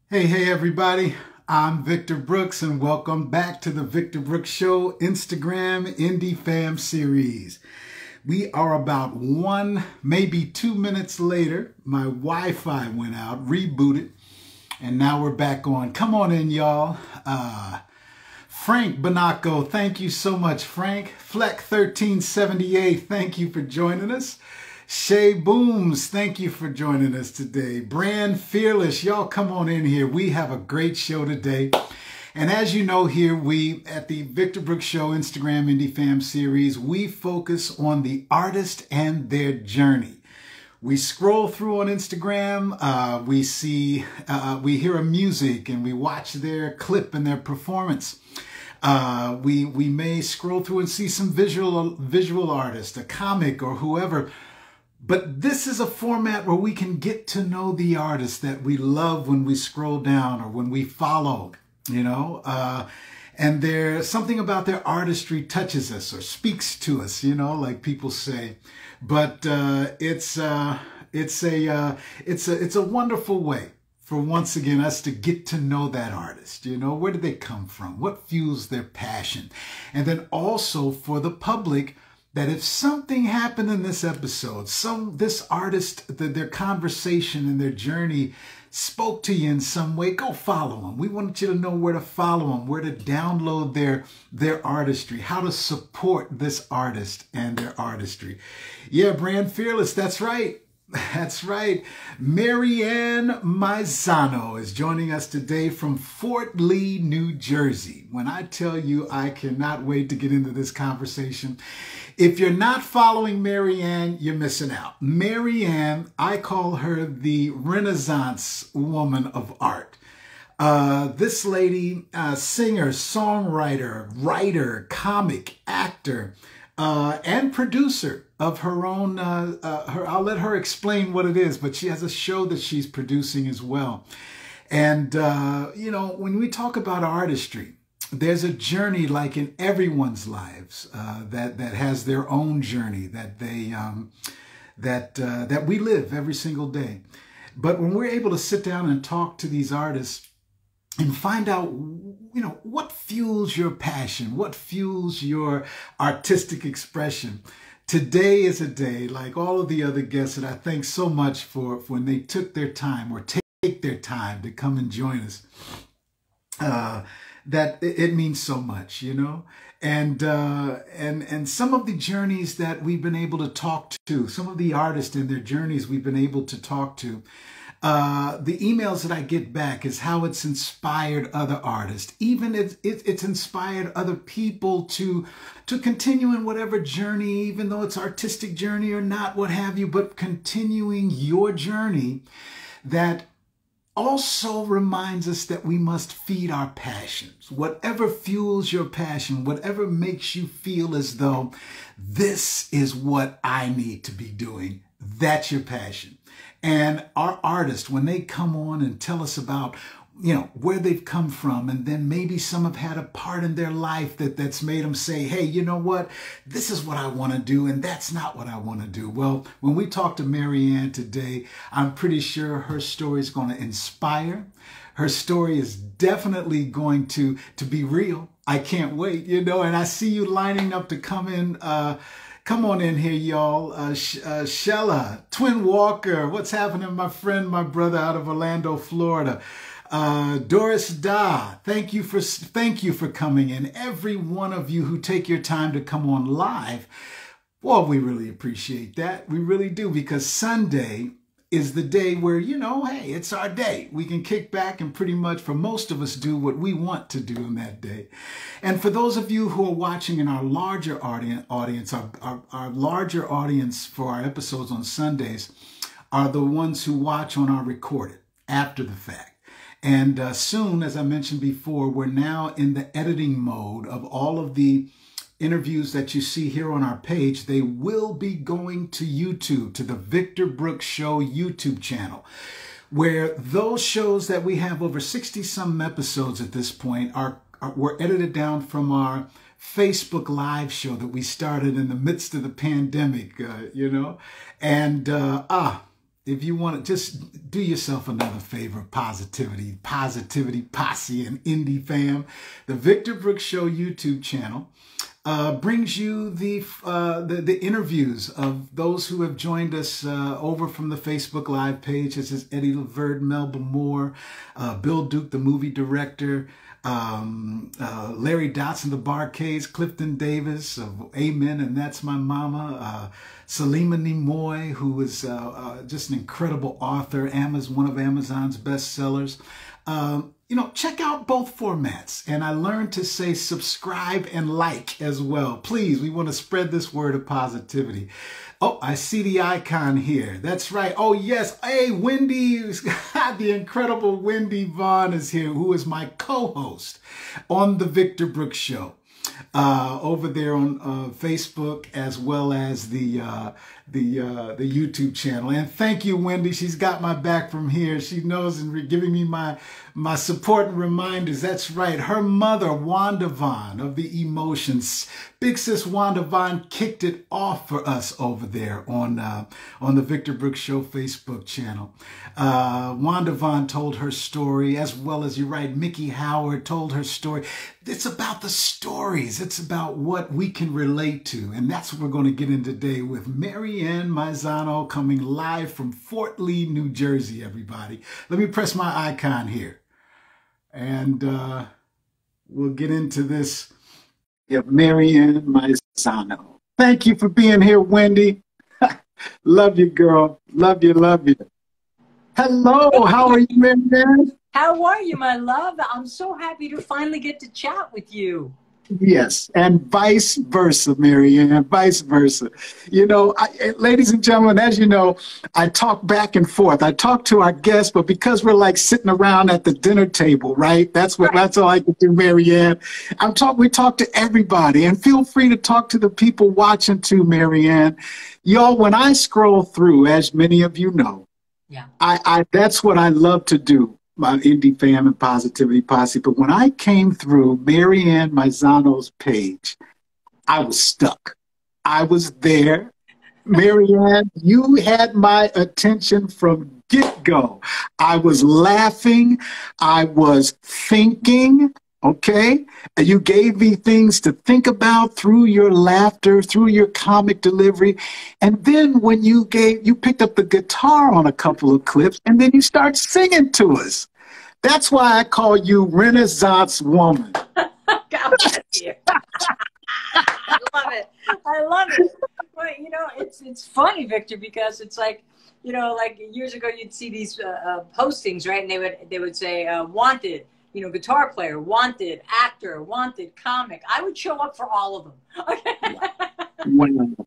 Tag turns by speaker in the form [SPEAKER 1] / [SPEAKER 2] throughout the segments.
[SPEAKER 1] Hey, everybody. I'm Victor Brooks, and welcome back to the Victor Brooks Show Instagram Indie Fam series. We are about 1, maybe 2 minutes later. My Wi-Fi went out, rebooted, and now we're back on. Come on in, y'all. Frank Banaco, thank you so much, Frank. Fleck 1378, thank you for joining us. Shay Booms, thank you for joining us today. Brand Fearless, y'all come on in here. We have a great show today. And as you know here, we at the Victor Brooks Show Instagram Indie Fam series, we focus on the artist and their journey. We scroll through on Instagram, we hear a music and we watch their clip and their performance. We may scroll through and see some visual artist, a comic or whoever. But this is a format where we can get to know the artist that we love when we scroll down or when we follow, and there's something about their artistry touches us or speaks to us, like people say. But it's a wonderful way for once again us to get to know that artist. Where did they come from? What fuels their passion? And then also for the public, that if something happened in this episode, this artist, their conversation and their journey spoke to you in some way, go follow them. We want you to know where to follow them, where to download their artistry, how to support this artist and their artistry. Yeah, Brand Fearless, that's right. That's right. Maryann Maisano is joining us today from Fort Lee, New Jersey. When I tell you, I cannot wait to get into this conversation. If you're not following Maryann, you're missing out. Maryann, I call her the Renaissance woman of art. This lady, singer, songwriter, writer, comic, actor, and producer of her own, I'll let her explain what it is, but she has a show that she's producing as well. And, when we talk about artistry, there's a journey like in everyone's lives that has their own journey that they that we live every single day. But when we're able to sit down and talk to these artists and find out, what fuels your passion, what fuels your artistic expression. Today is a day like all of the other guests that I thank so much for when they took their time or take their time to come and join us. That it means so much, and some of the journeys that we've been able to talk to, some of the artists and their journeys we've been able to talk to, the emails that I get back is how it's inspired other artists. Even it's inspired other people to continue in whatever journey, even though it's artistic journey or not, what have you, but continuing your journey that also reminds us that we must feed our passions. Whatever fuels your passion, whatever makes you feel as though this is what I need to be doing, that's your passion. And our artists, when they come on and tell us about, where they've come from, and then maybe some have had a part in their life that's made them say, hey, you know what, this is what I want to do, and that's not what I want to do. Well, when we talk to Maryann today, I'm pretty sure her story is going to inspire. Her story is definitely going to be real. I can't wait, and I see you lining up to come in. Come on in here, y'all. Shella, Twin Walker, what's happening, my friend, my brother out of Orlando, Florida. Doris Da, thank you for coming in. Every one of you who take your time to come on live, well, we really appreciate that. We really do, because Sunday is the day where, hey, it's our day. We can kick back and pretty much, for most of us, do what we want to do in that day. And for those of you who are watching in our larger audience, our larger audience for our episodes on Sundays are the ones who watch on our recorded after the fact. And soon, as I mentioned before, we're now in the editing mode of all of the interviews that you see here on our page. They will be going to YouTube, to the Victor Brooks Show YouTube channel, where those shows that we have over 60-some episodes at this point were edited down from our Facebook Live show that we started in the midst of the pandemic, and if you want to just do yourself another favor, positivity posse and indie fam, the Victor Brooks Show YouTube channel brings you the interviews of those who have joined us over from the Facebook Live page. This is Eddie Laverde, Melba Moore, Bill Duke, the movie director, Larry Dotson, the Barcades, Clifton Davis of Amen, and That's My Mama, Salima Nimoy, who is just an incredible author, one of Amazon's bestsellers. You know, check out both formats. And I learned to say subscribe and like as well. Please, we want to spread this word of positivity. Oh, I see the icon here. That's right. Oh, yes. Hey, Wendy, the incredible Wendy Vaughn is here, who is my co-host on the Victor Brooks Show. Over there on Facebook, as well as the YouTube channel. And thank you, Wendy. She's got my back from here. She knows and giving me my support and reminders. That's right. Her mother, Wanda Vaughn of the Emotions. Big sis Wanda Vaughn kicked it off for us over there on the Victor Brooks Show Facebook channel. Wanda Vaughn told her story, as well as, you're right, Mickey Howard told her story. It's about the stories. It's about what we can relate to. And that's what we're going to get in today with Maryann Maisano, coming live from Fort Lee, New Jersey, everybody. Let me press my icon here. And we'll get into this. Yeah, Maryann Maisano. Thank you for being here, Wendy. Love you, girl. Love you, love you. Hello, how are you, Maryann?
[SPEAKER 2] How are you, my love? I'm so happy to finally get to chat with you.
[SPEAKER 1] Yes, and vice versa, Maryann, vice versa. You know, ladies and gentlemen, as you know, I talk back and forth. I talk to our guests, but because we're like sitting around at the dinner table, right? That's all I can do, Maryann. We talk to everybody, and feel free to talk to the people watching too, Maryann. Y'all, when I scroll through, as many of you know, yeah, that's what I love to do. My indie fam and positivity posse. But when I came through Maryann Maisano's page, I was stuck. I was there. Maryann, you had my attention from get-go. I was laughing. I was thinking, okay? You gave me things to think about through your laughter, through your comic delivery. And then when you picked up the guitar on a couple of clips, and then you start singing to us. That's why I call you Renaissance Woman.
[SPEAKER 2] God bless you. I love it. I love it. But, you know, it's funny, Victor, because it's like, you know, like years ago you'd see these postings, right? And they would say, wanted, you know, guitar player, wanted, actor, wanted, comic. I would show up for all of them.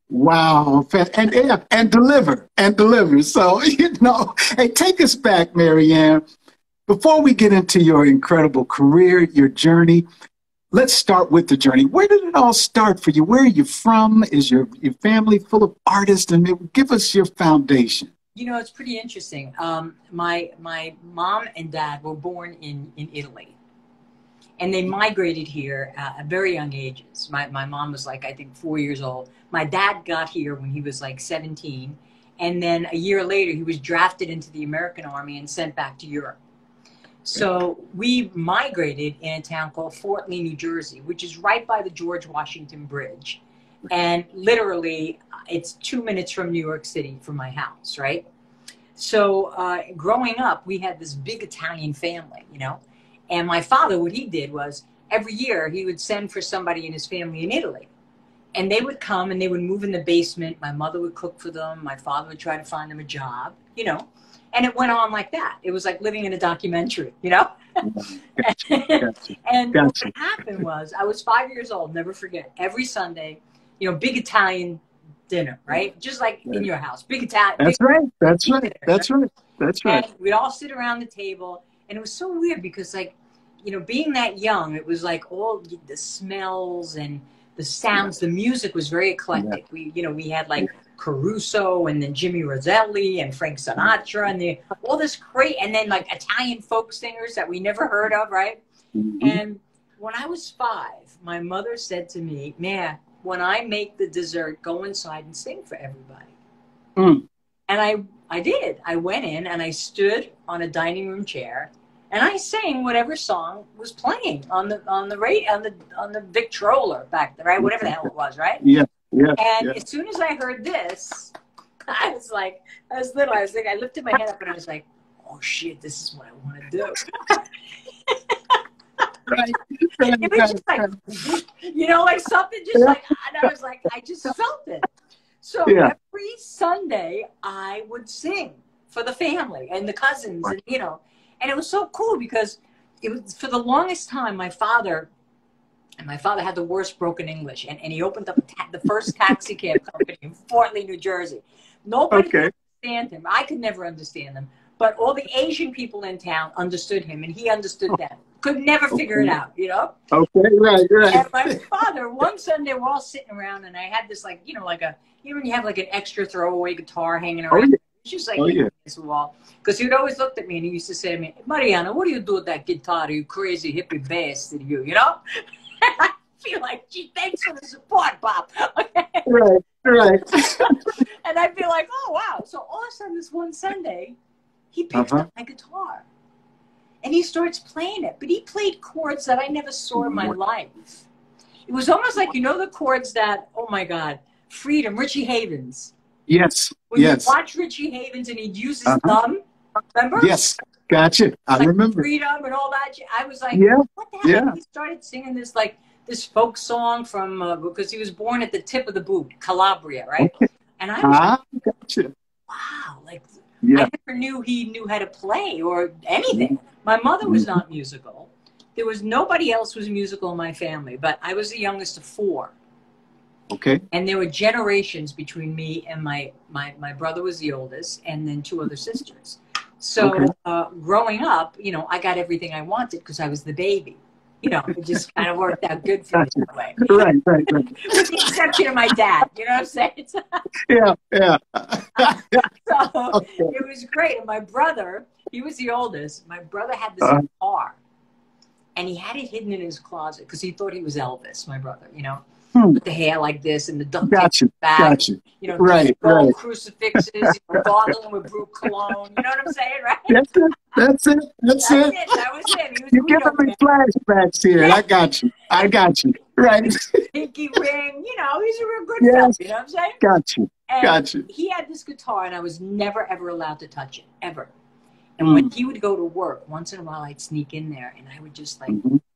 [SPEAKER 1] Wow. And deliver. So, you know, hey, take us back, Maryann. Before we get into your incredible career, your journey, let's start with the journey. Where did it all start for you? Where are you from? Is your family full of artists? And give us your foundation.
[SPEAKER 2] You know, it's pretty interesting. My mom and dad were born in Italy. And they migrated here at very young ages. My mom was like, I think, 4 years old. My dad got here when he was like 17. And then a year later, he was drafted into the American Army and sent back to Europe. So we migrated in a town called Fort Lee, New Jersey, which is right by the George Washington Bridge. And literally, it's 2 minutes from New York City from my house, right? So growing up, we had this big Italian family, you know? And my father, what he did was every year he would send for somebody in his family in Italy. And they would come and they would move in the basement. My mother would cook for them. My father would try to find them a job, you know? And it went on like that. It was like living in a documentary, you know? And what happened was, I was 5 years old, never forget, every Sunday, you know, big Italian dinner, right? Just like in your house, big Italian.
[SPEAKER 1] That's right. That's right. That's right. That's right.
[SPEAKER 2] And we'd all sit around the table. And it was so weird because, like, you know, being that young, it was like all the smells and the sounds, the music was very eclectic. We, you know, we had like Caruso and then Jimmy Roselli and Frank Sinatra and all this great, and then like Italian folk singers that we never heard of, right? And when I was 5, my mother said to me, "Man, when I make the dessert, go inside and sing for everybody." And I did. I went in and I stood on a dining room chair and I sang whatever song was playing on the Victrola back there, right? Whatever the hell it was, right?
[SPEAKER 1] Yeah, yeah.
[SPEAKER 2] And
[SPEAKER 1] Yeah.
[SPEAKER 2] as soon as I heard this, I was like, I was little. I was like, I lifted my head up and I was like, oh shit, this is what I want to do.
[SPEAKER 1] Right.
[SPEAKER 2] It was just like, you know, like something just like, and I was like, I just felt it. So every Sunday I would sing for the family and the cousins, and you know, and it was so cool because it was for the longest time my father had the worst broken English, and he opened up the first taxi cab company in Fort Lee, New Jersey. Nobody could understand him. I could never understand them, but all the Asian people in town understood him, and he understood them. Could never figure it out, you know?
[SPEAKER 1] Okay, right.
[SPEAKER 2] And my father, one Sunday, we're all sitting around, and I had this, like, you know, like when you have like an extra throwaway guitar hanging around. It's just like this wall. Because he would always look at me and he used to say to me, Mariana, what do you do with that guitar, you crazy hippie bastard, you know? I feel like, gee, thanks for the support, Bob. Okay?
[SPEAKER 1] Right.
[SPEAKER 2] And I'd be like, oh, wow. So all of a sudden, this one Sunday, he picks up my guitar. And he starts playing it. But he played chords that I never saw in my life. It was almost like, you know, the chords that, oh, my God, Freedom, Richie Havens.
[SPEAKER 1] Yes.
[SPEAKER 2] When you watch Richie Havens and he'd use his thumb, remember?
[SPEAKER 1] Yes. Gotcha. I
[SPEAKER 2] like
[SPEAKER 1] remember.
[SPEAKER 2] Freedom and all that. I was like, what the hell?
[SPEAKER 1] Yeah.
[SPEAKER 2] He started singing this, like, this folk song from, because he was born at the tip of the boot, Calabria, right? Okay. And I was like,
[SPEAKER 1] gotcha.
[SPEAKER 2] Wow, like, I never knew he knew how to play or anything. My mother was not musical. There was nobody else was musical in my family, but I was the youngest of 4.
[SPEAKER 1] Okay.
[SPEAKER 2] And there were generations between me and my brother was the oldest, and then 2 other sisters. So growing up, you know, I got everything I wanted because I was the baby. You know, it just kind of worked out good for me that way.
[SPEAKER 1] Right.
[SPEAKER 2] With the exception of my dad, you know what I'm saying?
[SPEAKER 1] Yeah.
[SPEAKER 2] So it was great. And my brother, he was the oldest. My brother had this guitar, and he had it hidden in his closet because he thought he was Elvis, my brother, you know. With the hair like this and the duct tape back, you know, gold crucifixes, you know, gargling with Brute cologne. You know what I'm saying, right?
[SPEAKER 1] That's it.
[SPEAKER 2] That was it.
[SPEAKER 1] You're giving me flashbacks here. I got you. Right.
[SPEAKER 2] Pinky ring. You know, he's a real good fella. You know what I'm saying?
[SPEAKER 1] Got you.
[SPEAKER 2] He had this guitar, and I was never ever allowed to touch it ever. And when he would go to work, once in a while I'd sneak in there, and I would just like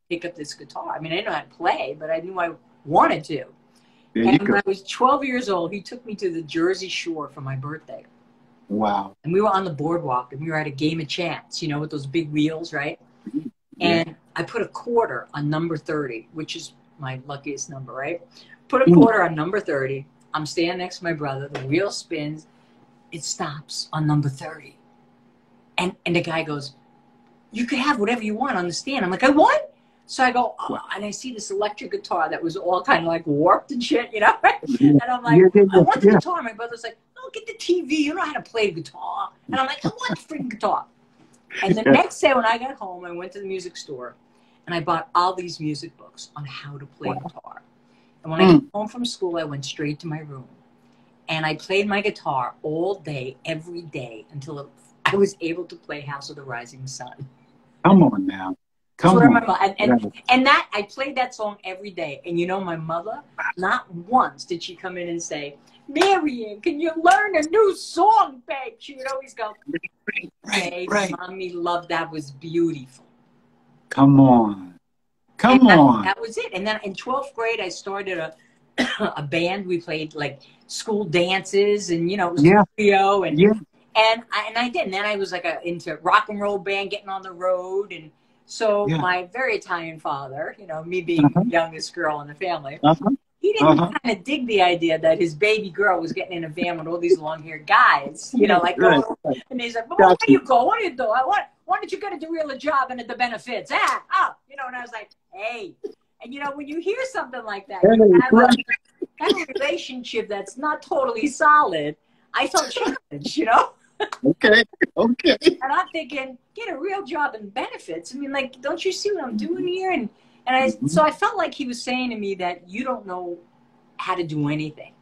[SPEAKER 2] pick up this guitar. I mean, I didn't know how to play, but I knew I wanted to. And when I was 12 years old, he took me to the Jersey Shore for my birthday.
[SPEAKER 1] Wow.
[SPEAKER 2] And we were on the boardwalk, and we were at a game of chance, you know, with those big wheels, right? And I put a quarter on number 30, which is my luckiest number, right? Put a quarter on number 30. I'm standing next to my brother. The wheel spins. It stops on number 30. And the guy goes, you could have whatever you want on the stand. I'm like, I won? So I go, and I see this electric guitar that was all kind of like warped and shit, you know? And I'm like, I want the guitar. My brother's like, no, get the TV. You know how to play the guitar. And I'm like, I want the freaking guitar. And the next day when I got home, I went to the music store and I bought all these music books on how to play guitar. And when I came home from school, I went straight to my room. And I played my guitar all day, every day, until I was able to play House of the Rising Sun.
[SPEAKER 1] Come on now.
[SPEAKER 2] And that I played that song every day. And you know, my mother, not once did she come in and say, Maryann, can you learn a new song, babe? She would always go, babe, Mommy, love, that was beautiful.
[SPEAKER 1] Come on.
[SPEAKER 2] That was it. And then in 12th grade, I started a band. We played like school dances, and you know, it was trio, and I did. And then I was like into rock and roll band, getting on the road. And so my very Italian father, you know, me being the youngest girl in the family, he didn't kind of dig the idea that his baby girl was getting in a van with all these long-haired guys, you know, like, and he's like, well, where do you go? What do you do? Why don't you get a real job and at the benefits? You know, and I was like, hey. And, you know, when you hear something like that, you have a relationship that's not totally solid, I felt challenged, you know?
[SPEAKER 1] Okay.
[SPEAKER 2] And I'm thinking, get a real job and benefits. I mean, like, don't you see what I'm doing here? So I felt like he was saying to me that you don't know how to do anything.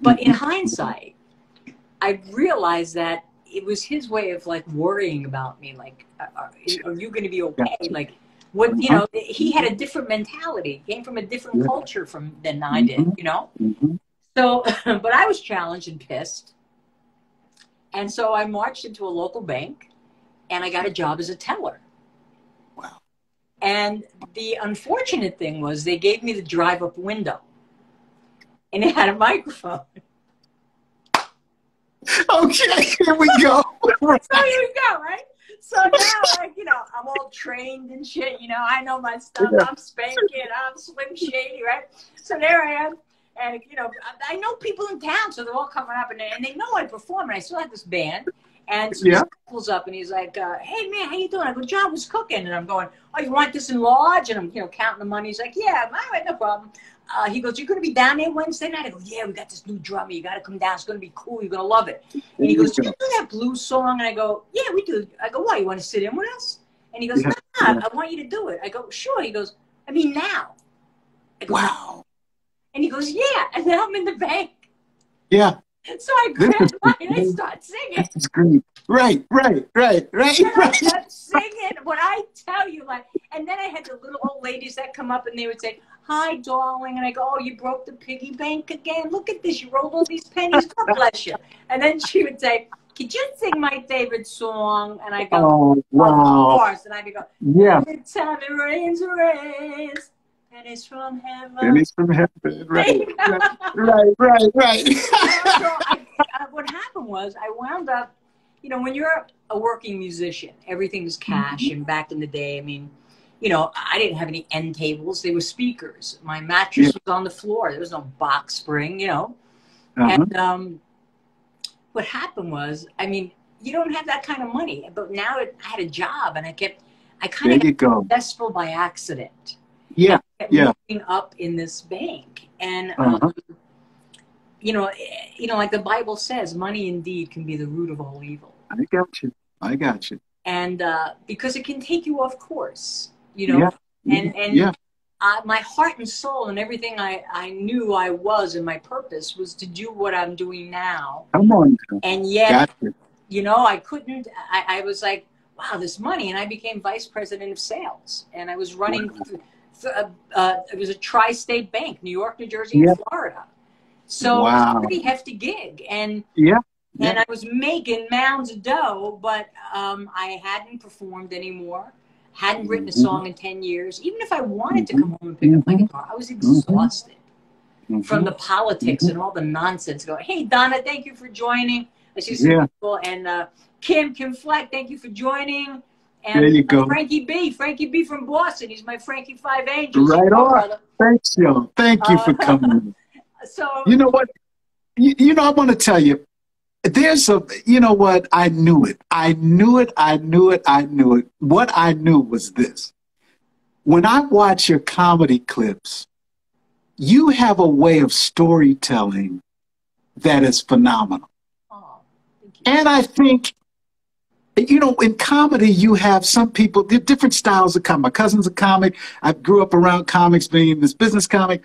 [SPEAKER 2] But in hindsight, I realized that it was his way of like worrying about me. Like, are you going to be okay? Like, what, you know, he had a different mentality, came from a different culture than I did, you know? So, but I was challenged and pissed. And so I marched into a local bank and I got a job as a teller.
[SPEAKER 1] Wow.
[SPEAKER 2] And the unfortunate thing was they gave me the drive-up window and it had a microphone.
[SPEAKER 1] Okay, here we go.
[SPEAKER 2] So here we go, right? So now, like, you know, I'm all trained and shit. You know, I know my stuff. I'm spanking. I'm Slim Shady, right? So there I am. And, you know, I know people in town, so they're all coming up. And they know I perform. And I still have this band. And so he pulls up and he's like, hey, man, how you doing? I go, John was cooking. And I'm going, oh, you want this in large? And I'm, you know, counting the money. He's like, yeah, all right, no problem. He goes, you're going to be down there Wednesday night? I go, yeah, we got this new drummer. You got to come down. It's going to be cool. You're going to love it. And he goes, do you do that blues song? And I go, yeah, we do. I go, why? You want to sit in with us? And he goes, nah, I want you to do it. I go, sure. He goes, I mean, now. I go,
[SPEAKER 1] wow.
[SPEAKER 2] And he goes, yeah. And then I'm in the bank.
[SPEAKER 1] Yeah.
[SPEAKER 2] So I grab mine and I start singing.
[SPEAKER 1] This is great. Right.
[SPEAKER 2] And I kept singing. What I tell you, like, and then I had the little old ladies that come up and they would say, hi, darling. And I go, oh, you broke the piggy bank again? Look at this. You rolled all these pennies. God bless you. And then she would say, could you sing my favorite song? And I go,
[SPEAKER 1] oh, wow.
[SPEAKER 2] Of course. And I would go,
[SPEAKER 1] yeah.
[SPEAKER 2] Every time it rains, pennies from heaven.
[SPEAKER 1] Pennies from heaven. Right. Right.
[SPEAKER 2] So what happened was I wound up, you know, when you're a working musician, everything's cash. And back in the day, I mean, you know, I didn't have any end tables. They were speakers. My mattress was on the floor. There was no box spring, you know. And what happened was, I mean, you don't have that kind of money. But now I had a job, and I kind of got successful by accident.
[SPEAKER 1] Yeah.
[SPEAKER 2] Moving up in this bank. And, you know, like the Bible says, money indeed can be the root of all evil.
[SPEAKER 1] I got you.
[SPEAKER 2] And because it can take you off course. You know, and my heart and soul and everything I knew I was and my purpose was to do what I'm doing now.
[SPEAKER 1] Come on.
[SPEAKER 2] And yet, you know, I couldn't, I was like, wow, this money. And I became vice president of sales. And I was running, it was a tri-state bank, New York, New Jersey, and Florida. So it was a pretty hefty gig. And and I was making mounds of dough, but I hadn't performed anymore. Hadn't written a song in 10 years. Even if I wanted to come home and pick up my guitar, I was exhausted from the politics and all the nonsense. Going, hey, Donna, thank you for joining. I see some people. And Kim Fleck, thank you for joining. And
[SPEAKER 1] there you go.
[SPEAKER 2] Frankie B from Boston. He's my Frankie Five Angels.
[SPEAKER 1] Right on. Thanks, yo. Thank you for coming.
[SPEAKER 2] So
[SPEAKER 1] you know what? You know, I want to tell you. There's you know what? I knew it. What I knew was this. When I watch your comedy clips, you have a way of storytelling that is phenomenal.
[SPEAKER 2] Oh, thank you.
[SPEAKER 1] And I think, you know, in comedy, you have some people, there are different styles of comedy. My cousin's a comic. I grew up around comics, being this business comic.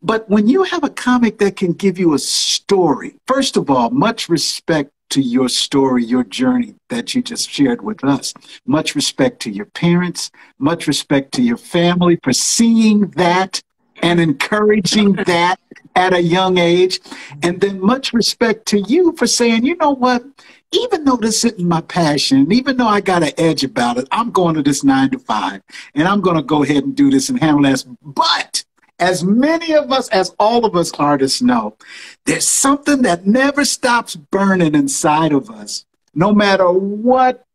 [SPEAKER 1] But when you have a comic that can give you a story, first of all, much respect to your story, your journey that you just shared with us. Much respect to your parents, much respect to your family for seeing that and encouraging that at a young age. And then much respect to you for saying, you know what, even though this isn't my passion, even though I got an edge about it, I'm going to this 9 to 5 and I'm going to go ahead and do this and handle this. But as many of us, as all of us artists know, there's something that never stops burning inside of us, no matter what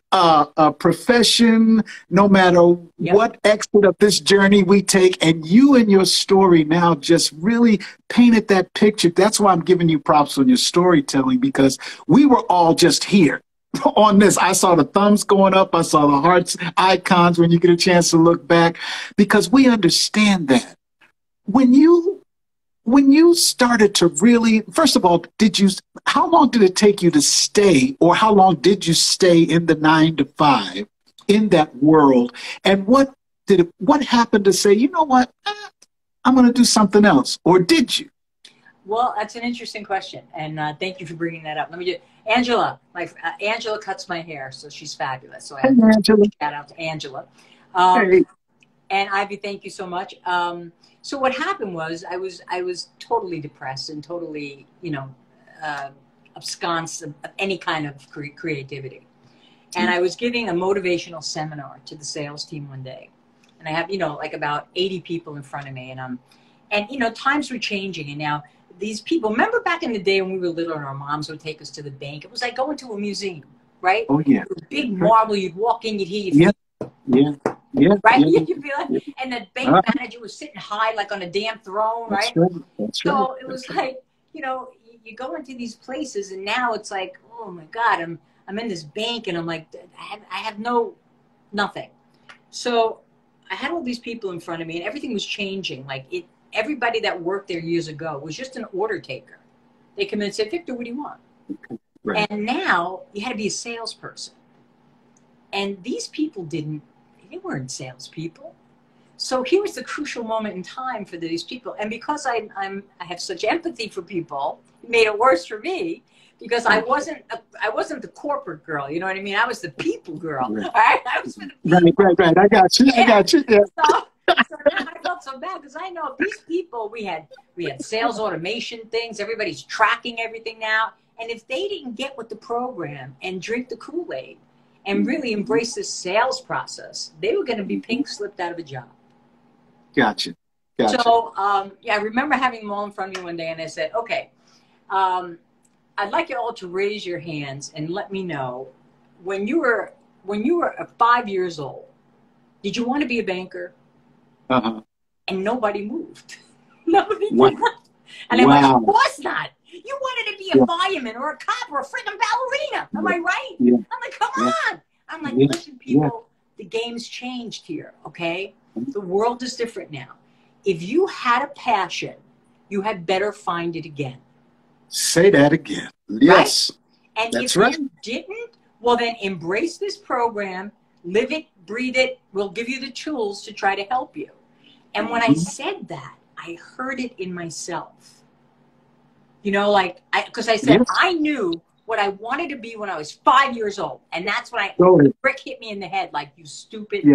[SPEAKER 1] profession, no matter what exit of this journey we take. And you and your story now just really painted that picture. That's why I'm giving you props on your storytelling, because we were all just here on this. I saw the thumbs going up. I saw the hearts icons when you get a chance to look back, because we understand that. When you started to really, first of all, how long did it take you to stay, or how long did you stay in the 9 to 5 in that world? And what happened to say, you know what, I'm going to do something else, or did you?
[SPEAKER 2] Well, that's an interesting question. And thank you for bringing that up. Angela, Angela cuts my hair, so she's fabulous. So I
[SPEAKER 1] Hey,
[SPEAKER 2] have to
[SPEAKER 1] Angela.
[SPEAKER 2] shout out to Angela. Um,
[SPEAKER 1] Hey.
[SPEAKER 2] and Ivy, thank you so much. So what happened was I was totally depressed and totally, uh, absconsed of any kind of creativity. And I was giving a motivational seminar to the sales team one day. And I have, like about 80 people in front of me. And times were changing. And now these people, remember back in the day when we were little and our moms would take us to the bank? It was like going to a museum, right?
[SPEAKER 1] Oh, yeah.
[SPEAKER 2] Big marble, you'd walk in, you'd hear your feet.
[SPEAKER 1] Yeah.
[SPEAKER 2] Right?
[SPEAKER 1] Yeah.
[SPEAKER 2] You'd be like, and the bank manager was sitting high, like on a damn throne, right?
[SPEAKER 1] That's
[SPEAKER 2] So
[SPEAKER 1] right.
[SPEAKER 2] it was like, you go into these places and now it's like, oh my God, I'm in this bank and I'm like, I have nothing. So I had all these people in front of me and everything was changing. Everybody that worked there years ago was just an order taker. They come in and say, Victor, what do you want?
[SPEAKER 1] Right.
[SPEAKER 2] And now you had to be a salesperson. And these people they weren't salespeople. So here was the crucial moment in time for these people. And because I have such empathy for people, it made it worse for me because I wasn't the corporate girl. You know what I mean? I was the people girl.
[SPEAKER 1] Right.
[SPEAKER 2] Right? I was for the people.
[SPEAKER 1] Right. I got you. I got you. Yeah.
[SPEAKER 2] So now I felt so bad because I know these people, we had sales automation things. Everybody's tracking everything now. And if they didn't get with the program and drink the Kool-Aid and really embrace this sales process, they were going to be pink slipped out of a job.
[SPEAKER 1] Gotcha.
[SPEAKER 2] So, I remember having them all in front of me one day and I said, okay, I'd like you all to raise your hands and let me know when you were 5 years old, did you want to be a banker?
[SPEAKER 1] Uh-huh.
[SPEAKER 2] And nobody moved. Nobody did
[SPEAKER 1] Wow.
[SPEAKER 2] not. And I'm like, of course not. You wanted to be a fireman or a cop or a freaking ballerina. Am I right?
[SPEAKER 1] Yeah.
[SPEAKER 2] I'm like, come on. I'm like, listen, people, the game's changed here, okay? The world is different now. If you had a passion, you had better find it again.
[SPEAKER 1] Say that again. Yes.
[SPEAKER 2] Right? And
[SPEAKER 1] that's
[SPEAKER 2] if
[SPEAKER 1] right.
[SPEAKER 2] you didn't, well, then embrace this program, live it, breathe it. We'll give you the tools to try to help you. And when I said that, I heard it in myself. Because I said, I knew what I wanted to be when I was 5 years old. And that's when the brick hit me in the head, like, you stupid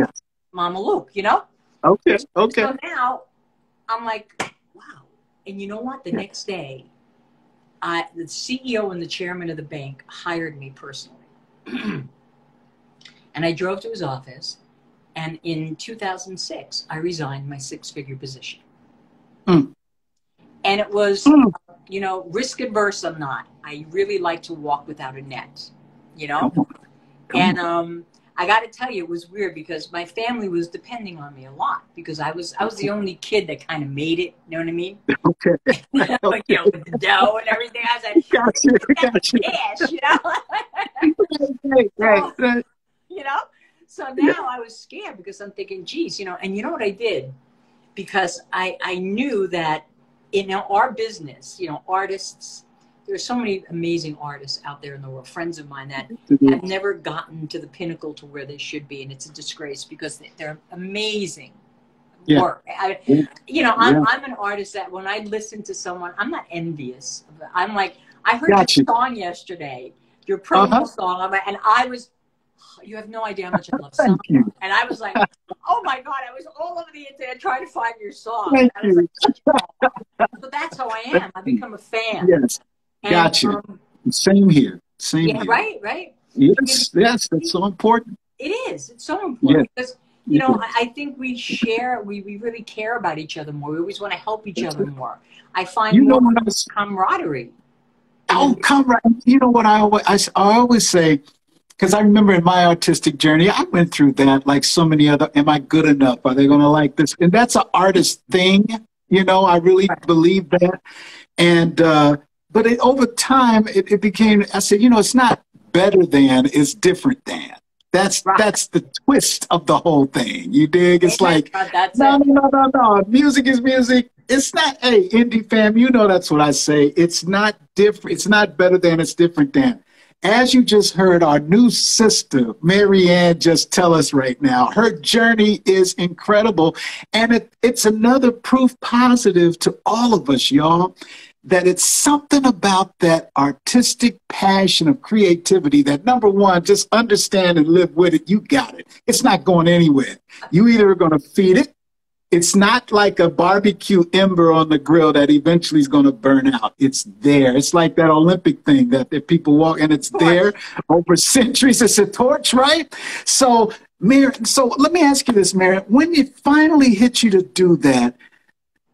[SPEAKER 2] Mama Luke,
[SPEAKER 1] Okay.
[SPEAKER 2] So now I'm like, wow. And you know what? The next day, the CEO and the chairman of the bank hired me personally. And I drove to his office. And in 2006, I resigned my six-figure position. And it was, risk adverse I'm not. I really like to walk without a net,
[SPEAKER 1] Come on.
[SPEAKER 2] I got to tell you, it was weird because my family was depending on me a lot because I was the only kid that kind of made it. You know what I mean?
[SPEAKER 1] Okay.
[SPEAKER 2] With the dough and everything. I was like,
[SPEAKER 1] Gotcha.
[SPEAKER 2] Cash,
[SPEAKER 1] Right.
[SPEAKER 2] So now I was scared because I'm thinking, geez, and you know what I did? Because I knew that in our business, artists, there's so many amazing artists out there in the world, friends of mine that have never gotten to the pinnacle to where they should be. And it's a disgrace because they're amazing work. I'm an artist that when I listen to someone, I'm not envious. I'm like, I heard your song yesterday, your promo song, and I was, you have no idea how much I love song. And I was like, oh my God, I was all over the internet trying to find your song.
[SPEAKER 1] Thank
[SPEAKER 2] I was
[SPEAKER 1] you.
[SPEAKER 2] like, but that's how I am. I become a fan.
[SPEAKER 1] Yes. Gotcha. Same here. Same here.
[SPEAKER 2] Right.
[SPEAKER 1] Yes, that's so important.
[SPEAKER 2] It is. It's so important because, I think we share, we really care about each other more. We always want to help each other more. I find more camaraderie.
[SPEAKER 1] Oh, camaraderie. You know what I always say, because I remember in my artistic journey, I went through that like so many other, am I good enough? Are they going to like this? And that's an artist thing. I really believe that. And, but over time, it became, I said, it's not better than, it's different than. That's the twist of the whole thing. You dig? It's like, no. Music is music. It's not, hey, indie fam, that's what I say. It's not different. It's not better than, it's different than. As you just heard our new sister, Maryann, just tell us right now, her journey is incredible. And it's another proof positive to all of us, y'all, that it's something about that artistic passion of creativity that, number one, just understand and live with it. You got it. It's not going anywhere. You either are going to feed it. It's not like a barbecue ember on the grill that eventually is going to burn out. It's there. It's like that Olympic thing that people walk, and it's there over centuries. It's a torch, right? So, Maryann, so let me ask you this, Maryann. When it finally hit you to do that,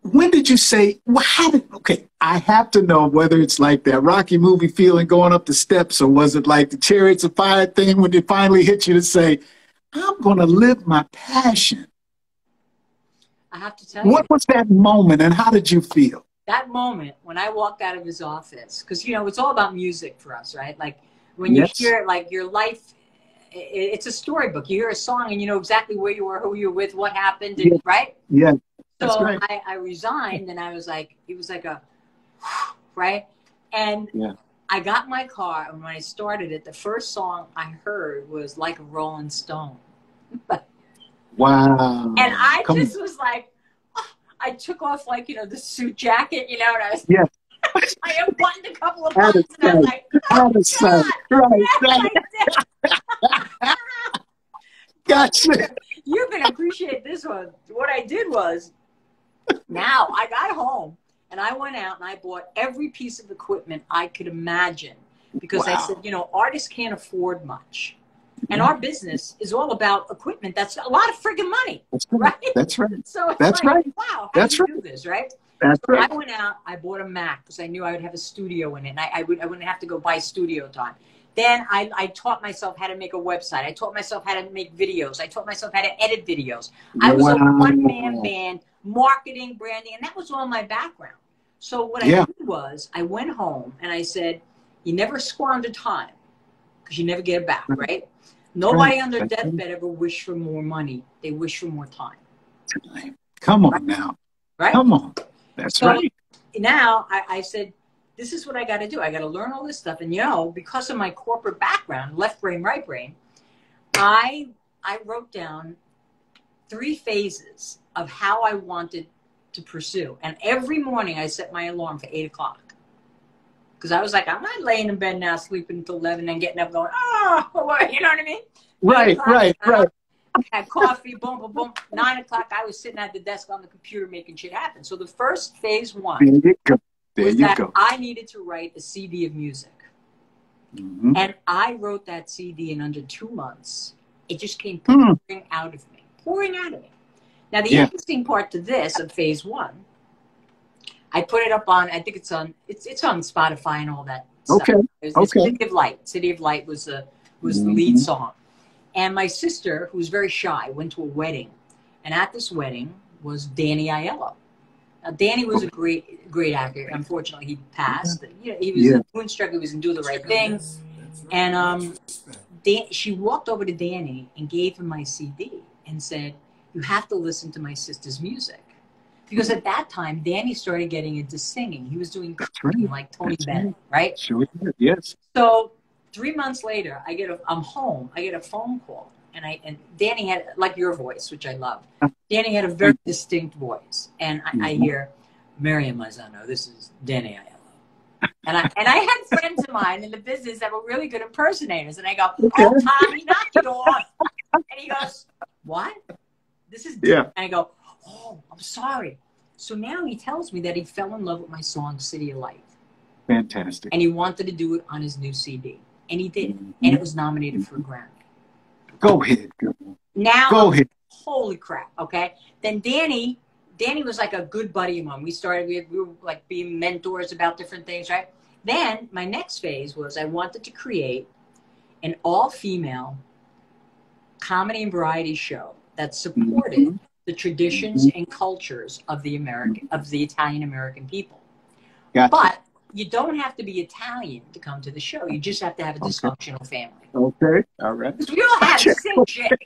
[SPEAKER 1] when did you say, well, okay, I have to know whether it's like that Rocky movie feeling going up the steps, or was it like the Chariots of Fire thing when it finally hit you to say, I'm going to live my passion?
[SPEAKER 2] I have to tell you.
[SPEAKER 1] What was that moment, and how did you feel?
[SPEAKER 2] That moment when I walked out of his office, because, you know, it's all about music for us, right? Like when you hear, like, your life, it's a storybook. You hear a song and you know exactly where you were, who you were with, what happened, and, right?
[SPEAKER 1] Yeah.
[SPEAKER 2] So right. I resigned, and I was like, it was like a, right? And I got in my car, and when I started it, the first song I heard was Like a Rolling Stone.
[SPEAKER 1] Wow.
[SPEAKER 2] And I just was like, oh, I took off, like, you know, the suit jacket, you know, and I was, I unbuttoned a couple of buttons, and I was like, oh, God. Right.
[SPEAKER 1] Gotcha.
[SPEAKER 2] You can appreciate this one. What I did was, now I got home and I went out and I bought every piece of equipment I could imagine, because I said, you know, artists can't afford much. And our business is all about equipment. That's a lot of friggin' money. Right?
[SPEAKER 1] That's right.
[SPEAKER 2] So it's
[SPEAKER 1] that's
[SPEAKER 2] like,
[SPEAKER 1] right.
[SPEAKER 2] Wow, how do you do this, right?
[SPEAKER 1] That's
[SPEAKER 2] so
[SPEAKER 1] right.
[SPEAKER 2] I went out, I bought a Mac because I knew I would have a studio in it, and I wouldn't have to go buy studio time. Then I taught myself how to make a website. I taught myself how to make videos. I taught myself how to edit videos. I was a one-man band, marketing, branding, and that was all my background. So what I did was I went home and I said, you never squander time because you never get it back, right? Nobody on their deathbed ever wished for more money. They wish for more time.
[SPEAKER 1] Come on now.
[SPEAKER 2] Right?
[SPEAKER 1] Come on. That's right.
[SPEAKER 2] Now I said, this is what I got to do. I got to learn all this stuff. And, you know, because of my corporate background, left brain, right brain, I wrote down 3 phases of how I wanted to pursue. And every morning I set my alarm for 8 o'clock. Because I was like, I'm not laying in bed now, sleeping until 11 and getting up going, oh, you know what I mean?
[SPEAKER 1] Right.
[SPEAKER 2] Had coffee, boom, boom, boom. 9 o'clock, I was sitting at the desk on the computer making shit happen. So the first phase 1 was that I needed to write a CD of music. And I wrote that CD in under 2 months. It just came pouring out of me. Now, the interesting part to this of phase 1, I put it up on, I think it's on Spotify and all that stuff. It's City of Light. City of Light was the lead song. And my sister, who was very shy, went to a wedding. And at this wedding was Danny Aiello. Now, Danny was a great actor. Unfortunately, he passed. You know, he was a moonstruck. He was going to do the right thing. And she walked over to Danny and gave him my CD and said, you have to listen to my sister's music. Because at that time, Danny started getting into singing. He was doing like Tony Bennett, right?
[SPEAKER 1] Sure, yes.
[SPEAKER 2] So 3 months later, I'm home. I get a phone call, and Danny had, like your voice, which I love. Danny had a very distinct voice, and I hear, Maryann Maisano, this is Danny Aiello. And I had friends of mine in the business that were really good impersonators, and I go, oh, Tommy, knock it off. And he goes, what? This is Danny. And I go, oh, I'm sorry. So now he tells me that he fell in love with my song, City of Light.
[SPEAKER 1] Fantastic.
[SPEAKER 2] And he wanted to do it on his new CD. And he did. And it was nominated for a Grammy.
[SPEAKER 1] Go ahead, girl.
[SPEAKER 2] Now,
[SPEAKER 1] go ahead.
[SPEAKER 2] Holy crap, okay? Then Danny was like a good buddy of mine. We were like being mentors about different things, right? Then my next phase was I wanted to create an all-female comedy and variety show that supported the traditions and cultures of the Italian American people. Gotcha. But you don't have to be Italian to come to the show. You just have to have a dysfunctional family.
[SPEAKER 1] Okay, all right.
[SPEAKER 2] Because we all have the same shit.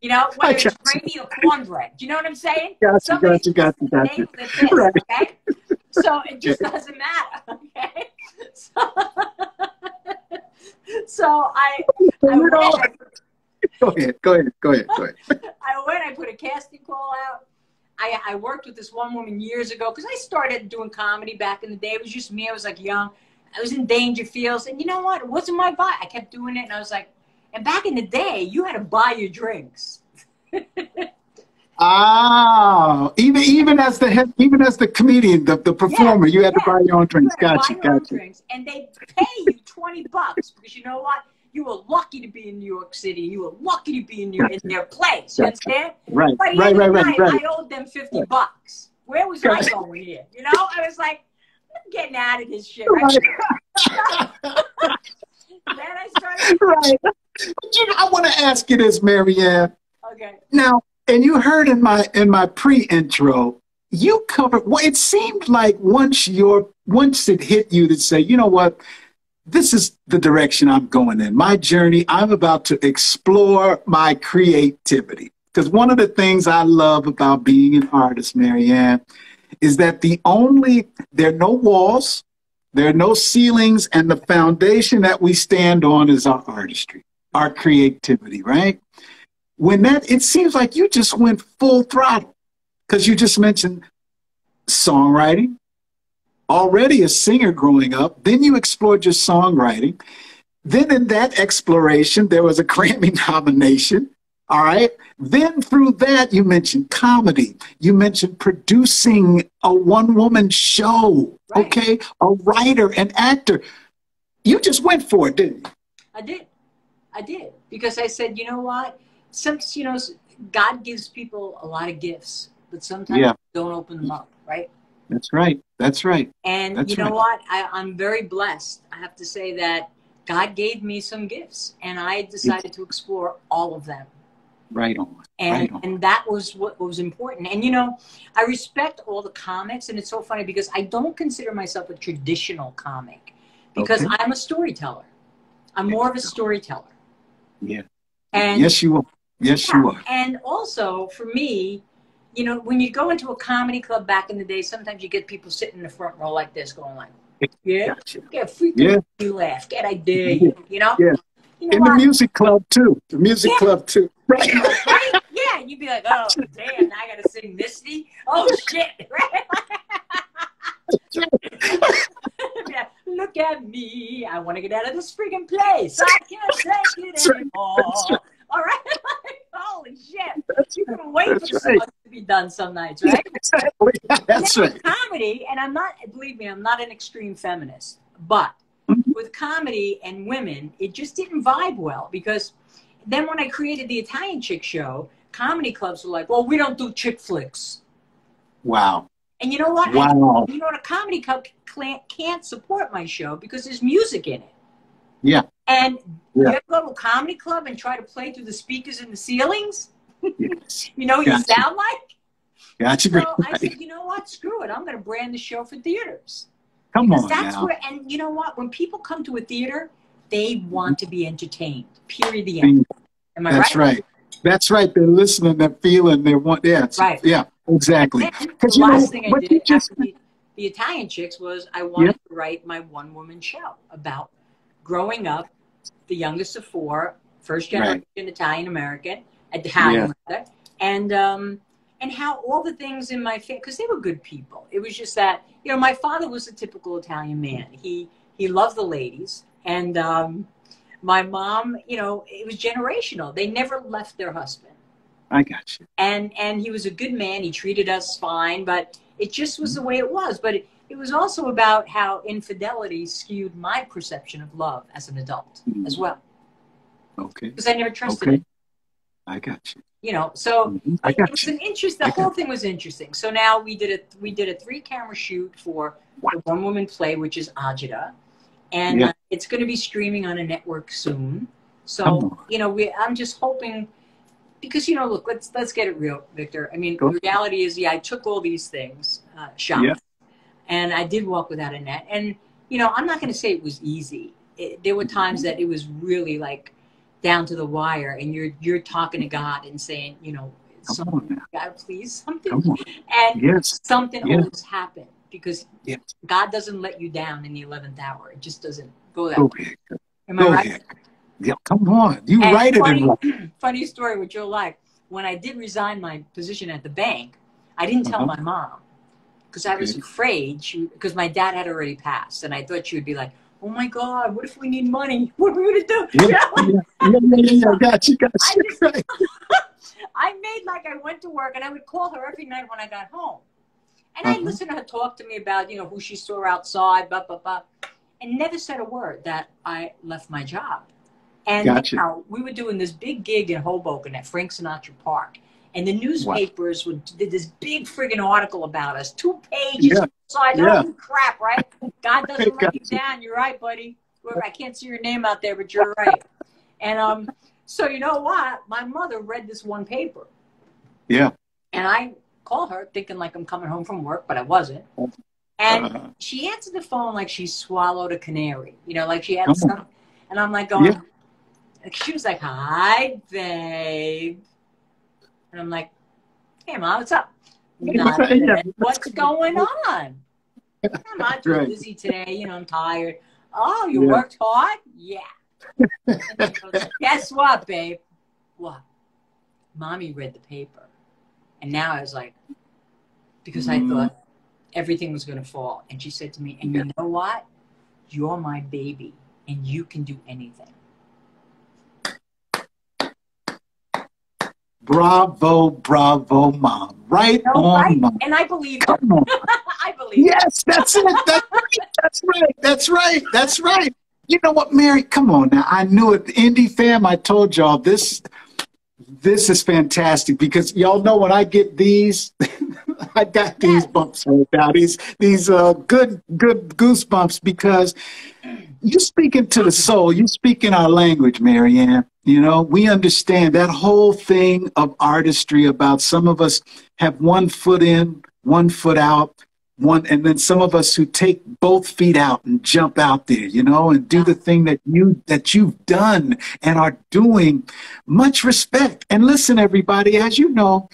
[SPEAKER 2] You know, whether it's gravy or cornbread. Do you know what I'm saying?
[SPEAKER 1] Gotcha.
[SPEAKER 2] Right. Okay? So it just doesn't matter. Okay? So I went. Go ahead.
[SPEAKER 1] I went,
[SPEAKER 2] I put a casting call out. I worked with this one woman years ago because I started doing comedy back in the day. It was just me. I was like young. I was in Dangerfields. And you know what? It wasn't my vibe. I kept doing it. And I was like, and back in the day, you had to buy your drinks.
[SPEAKER 1] Ah, even as the comedian, the performer, you had to buy your own drinks. Gotcha, gotcha.
[SPEAKER 2] And they pay you $20 because you know what? You were lucky to be in New York City. You were lucky to be in their place. You understand?
[SPEAKER 1] Right,
[SPEAKER 2] but
[SPEAKER 1] right.
[SPEAKER 2] I owed them $50. Where was I going here? You know, I was like, I'm getting out of this shit. Right? Then I started.
[SPEAKER 1] Right. But you know, I want to ask you this, Maryann.
[SPEAKER 2] Okay.
[SPEAKER 1] Now, and you heard in my pre-intro, you covered. Well, it seemed like once it hit you to say, you know what, this is the direction I'm going in. My journey, I'm about to explore my creativity. Because one of the things I love about being an artist, Maryann, is that there are no walls, there are no ceilings, and the foundation that we stand on is our artistry, our creativity, right? It seems like you just went full throttle, because you just mentioned songwriting, already a singer growing up, then you explored your songwriting. Then in that exploration, there was a Grammy nomination. All right. Then through that, you mentioned comedy. You mentioned producing a one-woman show. Right. Okay. A writer, an actor. You just went for it, didn't you?
[SPEAKER 2] I did. Because I said, you know what? God gives people a lot of gifts, but sometimes don't open them up. Right.
[SPEAKER 1] That's right. That's right.
[SPEAKER 2] And
[SPEAKER 1] That's
[SPEAKER 2] you know what? I'm very blessed. I have to say that God gave me some gifts, and I decided to explore all of them.
[SPEAKER 1] Right on.
[SPEAKER 2] And that was what was important. And, you know, I respect all the comics, and it's so funny because I don't consider myself a traditional comic because I'm a storyteller. I'm more of a storyteller.
[SPEAKER 1] Yeah.
[SPEAKER 2] And
[SPEAKER 1] yes, you are. Yes, you are.
[SPEAKER 2] And also, for me, you know, when you go into a comedy club back in the day, sometimes you get people sitting in the front row like this going like, yeah,
[SPEAKER 1] gotcha.
[SPEAKER 2] Get freaking you laugh. Get I dare you, you know?
[SPEAKER 1] Yeah.
[SPEAKER 2] You know
[SPEAKER 1] in the music club, too. The music club, too.
[SPEAKER 2] Right? Yeah, you'd be like, oh, damn, now I got to sing Misty? Oh, shit. Right? Yeah, look at me. I want to get out of this freaking place. I can't take it anymore. All right? Holy shit. You can wait for songs to be done some nights, right?
[SPEAKER 1] Exactly. That's right.
[SPEAKER 2] Comedy, and I'm not, believe me, I'm not an extreme feminist, but with comedy and women, it just didn't vibe well because then when I created the Italian Chick Show, comedy clubs were like, well, we don't do chick flicks.
[SPEAKER 1] Wow.
[SPEAKER 2] And you know what?
[SPEAKER 1] Wow.
[SPEAKER 2] You know what? A comedy club can't support my show because there's music in it.
[SPEAKER 1] Yeah.
[SPEAKER 2] And you ever go to a comedy club and try to play through the speakers in the ceilings?
[SPEAKER 1] Yes.
[SPEAKER 2] You know what you sound like?
[SPEAKER 1] Gotcha.
[SPEAKER 2] So I said, you know what? Screw it. I'm going to brand the show for theaters.
[SPEAKER 1] Come
[SPEAKER 2] because
[SPEAKER 1] on
[SPEAKER 2] that's
[SPEAKER 1] now.
[SPEAKER 2] where, and you know what? When people come to a theater, they want to be entertained. Period. The end. Am I right?
[SPEAKER 1] That's right. That's right. They're listening. They're feeling. They want. Yeah.
[SPEAKER 2] Right.
[SPEAKER 1] Yeah. Exactly.
[SPEAKER 2] Because the last thing I did after the Italian Chicks was I wanted to write my one-woman show about growing up, the youngest of four, first generation Italian American, Italian mother, and how all the things in my family, because they were good people. It was just that, you know, my father was a typical Italian man. He loved the ladies, and my mom, you know, it was generational. They never left their husband.
[SPEAKER 1] I got you.
[SPEAKER 2] And he was a good man. He treated us fine, but it just was the way it was. But it was also about how infidelity skewed my perception of love as an adult as well.
[SPEAKER 1] Okay.
[SPEAKER 2] Because I never trusted it.
[SPEAKER 1] I got you.
[SPEAKER 2] You know, so
[SPEAKER 1] I got
[SPEAKER 2] it was an interesting. The whole thing was interesting. So now we did a 3-camera shoot for the one-woman play, which is Ajita, and it's going to be streaming on a network soon. So you know, I'm just hoping. Because, you know, look, let's get it real, Victor. I mean, the reality is, I took all these things, shots, and I did walk without a net. And, you know, I'm not going to say it was easy. There were times that it was really, like, down to the wire, and you're talking to God and saying, you know, God, please, something. And something always happened because God doesn't let you down in the 11th hour. It just doesn't go that way. Am I right?
[SPEAKER 1] Yeah, come on. You write it.
[SPEAKER 2] Funny story, which you'll like. When I did resign my position at the bank, I didn't tell my mom because I was afraid because my dad had already passed, and I thought she would be like, "Oh my God, what if we need money? What are we gonna do?"
[SPEAKER 1] Gotcha.
[SPEAKER 2] I made like I went to work, and I would call her every night when I got home, and I'd listen to her talk to me about who she saw outside, blah blah blah, and never said a word that I left my job. And we were doing this big gig in Hoboken at Frank Sinatra Park. And the newspapers did this big friggin' article about us, 2 pages. So I know, holy crap, right? God doesn't let you down. You're right, buddy. I can't see your name out there, but you're right. And so you know what? My mother read this one paper.
[SPEAKER 1] Yeah.
[SPEAKER 2] And I called her thinking like I'm coming home from work, but I wasn't. And she answered the phone like she swallowed a canary. Like she had some. And I'm like going, she was like, "Hi, babe." And I'm like, "Hey, Mom, what's up?" What's going on? I'm not too busy today. I'm tired. "Oh, you worked hard?" "Yeah." And she goes, "Guess what, babe?" "What?" "Mommy read the paper." And now I was like, because I thought everything was going to fall. And she said to me, "And you know what? You're my baby, and you can do anything."
[SPEAKER 1] Bravo, bravo, Mom. Right on, Mom.
[SPEAKER 2] And I believed her. I believe.
[SPEAKER 1] Yes, that's it. That's right. You know what, Mary? Come on now. I knew it. Indie fam, I told y'all this is fantastic because y'all know when I get these, I got these bumps right now. These good goosebumps because you speaking to the soul. You speaking our language, Maryann. We understand that whole thing of artistry about some of us have 1 foot in, 1 foot out, and then some of us who take both feet out and jump out there, and do the thing that you've done and are doing. Much respect. And listen, everybody, as you know,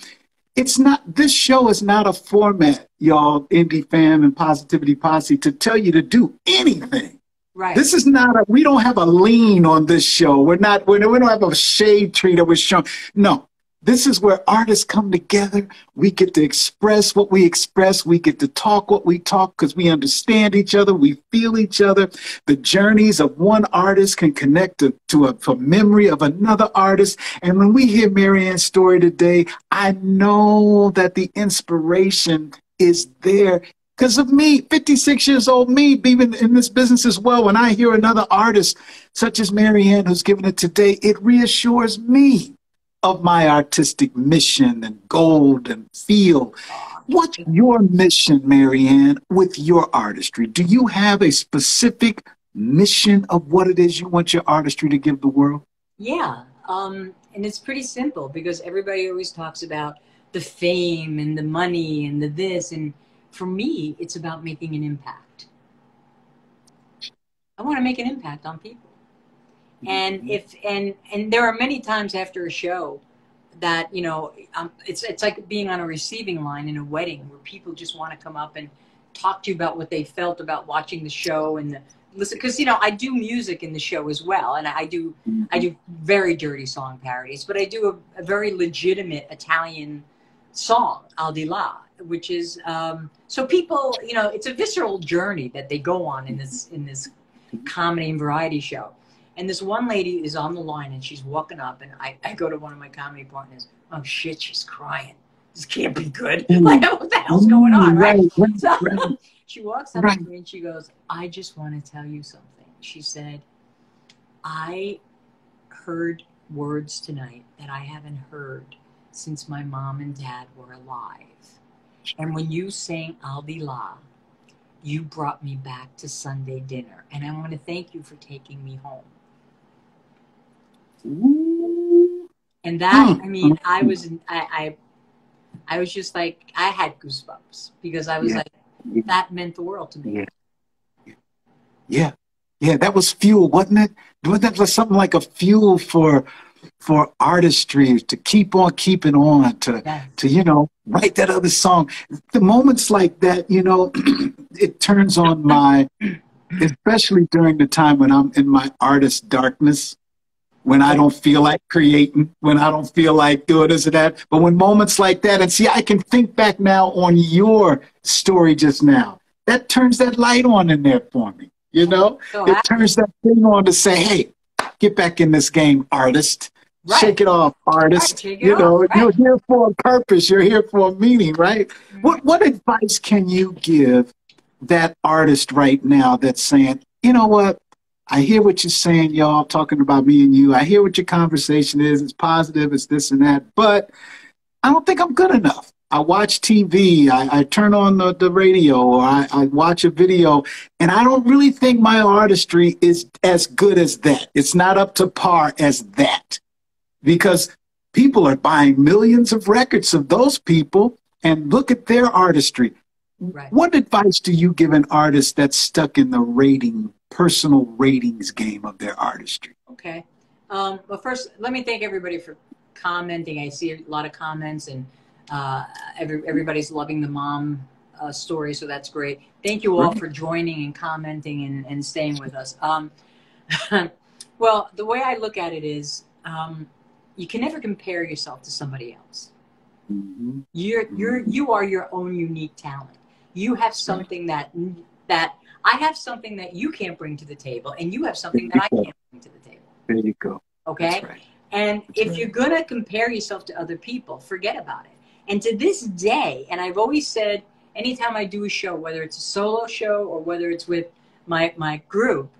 [SPEAKER 1] this show is not a format, y'all, Indie Fam and Positivity Posse, to tell you to do anything.
[SPEAKER 2] Right.
[SPEAKER 1] This is not we don't have a lean on this show. We don't have a shade tree that we're showing. No, this is where artists come together. We get to express what we express. We get to talk what we talk because we understand each other. We feel each other. The journeys of one artist can connect to a memory of another artist. And when we hear Maryann's story today, I know that the inspiration is there. Because of me, 56 years old, me being in this business as well, when I hear another artist such as Maryann who's giving it today, it reassures me of my artistic mission and goal and feel. What's your mission, Maryann, with your artistry? Do you have a specific mission of what it is you want your artistry to give the world?
[SPEAKER 2] Yeah, and it's pretty simple because everybody always talks about the fame and the money and the this, and for me, it's about making an impact. I want to make an impact on people. And and there are many times after a show that, it's like being on a receiving line in a wedding where people just want to come up and talk to you about what they felt about watching the show and listen, because, I do music in the show as well. And I do very dirty song parodies, but I do a very legitimate Italian song, Al Di La, which is so people, it's a visceral journey that they go on in this comedy and variety show. And this one lady is on the line and she's walking up, and I go to one of my comedy partners. "Oh shit, she's crying. This can't be good. Like, what the hell's going on?" Right? So she walks up to me and she goes, "I just want to tell you something." She said, "I heard words tonight that I haven't heard since my mom and dad were alive. And when you sang Al Di La, you brought me back to Sunday dinner. And I want to thank you for taking me home." And that, I was just like, I had goosebumps because I was like, that meant the world to me.
[SPEAKER 1] Yeah, that was fuel, wasn't it? Wasn't that something like a fuel for artistry to keep on keeping on, to write that other song? The moments like that, it turns on especially during the time when I'm in my artist darkness, when I don't feel like creating, when I don't feel like doing this and that. But when moments like that, and see, I can think back now on your story just now. That turns that light on in there for me. You know, it turns that thing on to say, hey, get back in this game, artist. Right. Shake it off, artist. Right, you know, right. You're here for a purpose. You're here for a meaning, right? Mm-hmm. What advice can you give that artist right now that's saying, you know what? I hear what you're saying, y'all, talking about me and you. I hear what your conversation is. It's positive. It's this and that. But I don't think I'm good enough. I watch TV. I turn on the radio, or I watch a video, and I don't really think my artistry is as good as that. It's not up to par as that. Because people are buying millions of records of those people and look at their artistry. Right. What advice do you give an artist that's stuck in the personal ratings game of their artistry? Okay.
[SPEAKER 2] Well, first, let me thank everybody for commenting. I see a lot of comments, and everybody's loving the mom story, so that's great. Thank you all for joining and commenting and staying with us. Well, the way I look at it is, you can never compare yourself to somebody else. Mm-hmm. You are your own unique talent. You have something that I have something that you can't bring to the table, and you have something that I can't bring to the table.
[SPEAKER 1] There you go.
[SPEAKER 2] Okay? Right. And if you're going to compare yourself to other people, forget about it. And to this day, and I've always said, anytime I do a show, whether it's a solo show or whether it's with my group,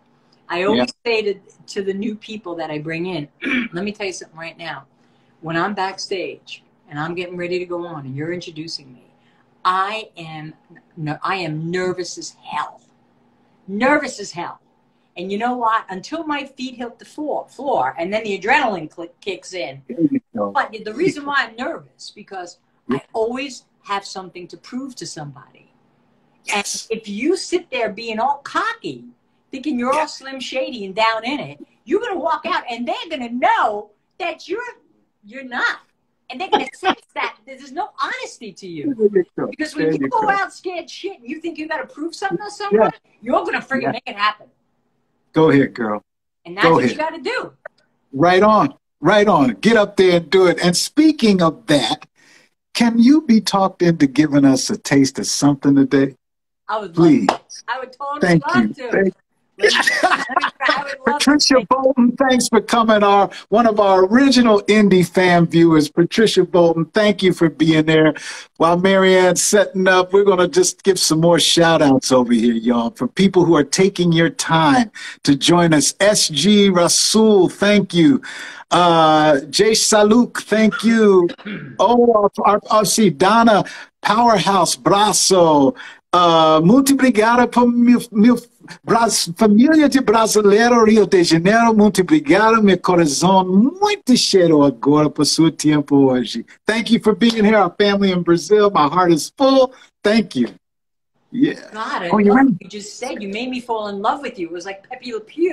[SPEAKER 2] I always say to the new people that I bring in, let me tell you something right now. When I'm backstage and I'm getting ready to go on and you're introducing me, I am nervous as hell. Nervous as hell. And you know what? Until my feet hit the floor and then the adrenaline kicks in. But the reason why I'm nervous, because I always have something to prove to somebody. Yes. And if you sit there being all cocky, thinking you're all Slim Shady and down in it, you're going to walk out and they're going to know that you're not. And they're going to sense that there's no honesty to you. Because when you go out scared shit and you think you got to prove something to someone, you're going to freaking make it happen.
[SPEAKER 1] Go ahead, girl.
[SPEAKER 2] And that's what you got to do.
[SPEAKER 1] Right on. Right on. Get up there and do it. And speaking of that, can you be talked into giving us a taste of something today?
[SPEAKER 2] I would love to. I would totally love to.
[SPEAKER 1] Thank you. Patricia Bolton, thanks for coming. One of our original indie fan viewers, Patricia Bolton, thank you for being there. While Maryan's setting up, we're going to just give some more shout outs over here, y'all, for people who are taking your time to join us. SG Rasul, thank you. Jay Saluk, thank you. See, Donna Powerhouse Brasso. Muito obrigada por família de brasileiro Rio de Janeiro. Muito obrigado, meu coração muito cheio agora por seu tempo hoje. Thank you for being here, our family in Brazil. My heart is full. Thank you. Yeah.
[SPEAKER 2] God, I love what you just said. You made me fall in love with you. It was like Pepe Le Pew.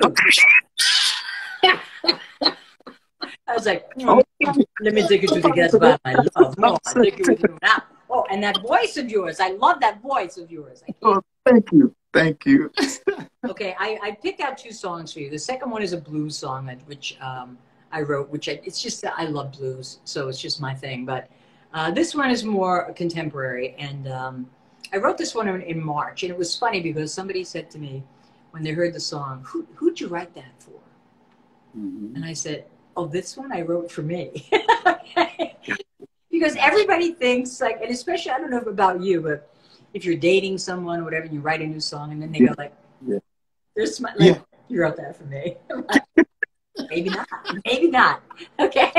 [SPEAKER 2] I was like, let me take you to the gas bar, my love. No, I'll take you with you now. Oh, and that voice of yours. I love that voice of yours.
[SPEAKER 1] Thank you. Thank you.
[SPEAKER 2] Okay, I picked out two songs for you. The second one is a blues song, which I wrote, it's just that I love blues, so it's just my thing. But this one is more contemporary, and I wrote this one in March, and it was funny because somebody said to me when they heard the song, who'd you write that for? Mm-hmm. And I said, oh, this one I wrote for me. Because everybody thinks, like, and especially, I don't know about you, but if you're dating someone or whatever, and you write a new song, and then they go like, "There's my," like, you wrote that for me. Like, maybe not. Maybe not. Okay.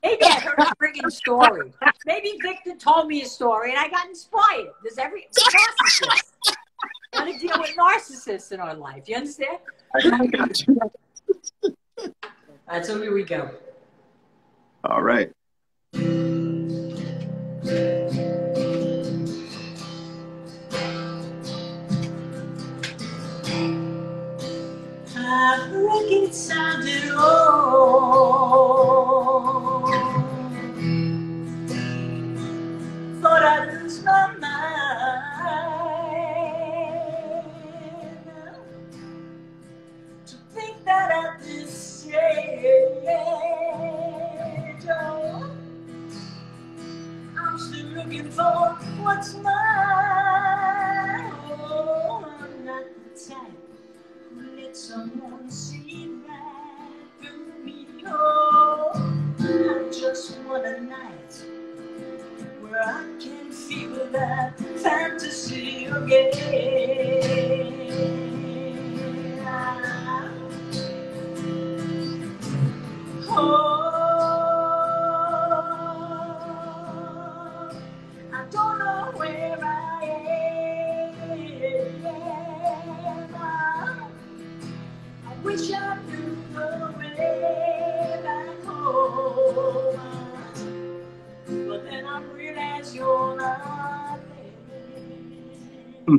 [SPEAKER 2] Maybe I heard a freaking story. Maybe Victor told me a story, and I got inspired. There's narcissist. Got to deal with narcissists in our life. You understand? All right, so here we go.
[SPEAKER 1] All right.
[SPEAKER 2] I reckon it sounded wrong. Thought I'd lose my mind to think that at this stage fighting for what's mine. Oh, I'm not the type who let someone see right through me. Oh, I just want a night where I can feel that fantasy again. Oh, I don't know where I am. I wish I knew the way back home, but then I realize you're not there.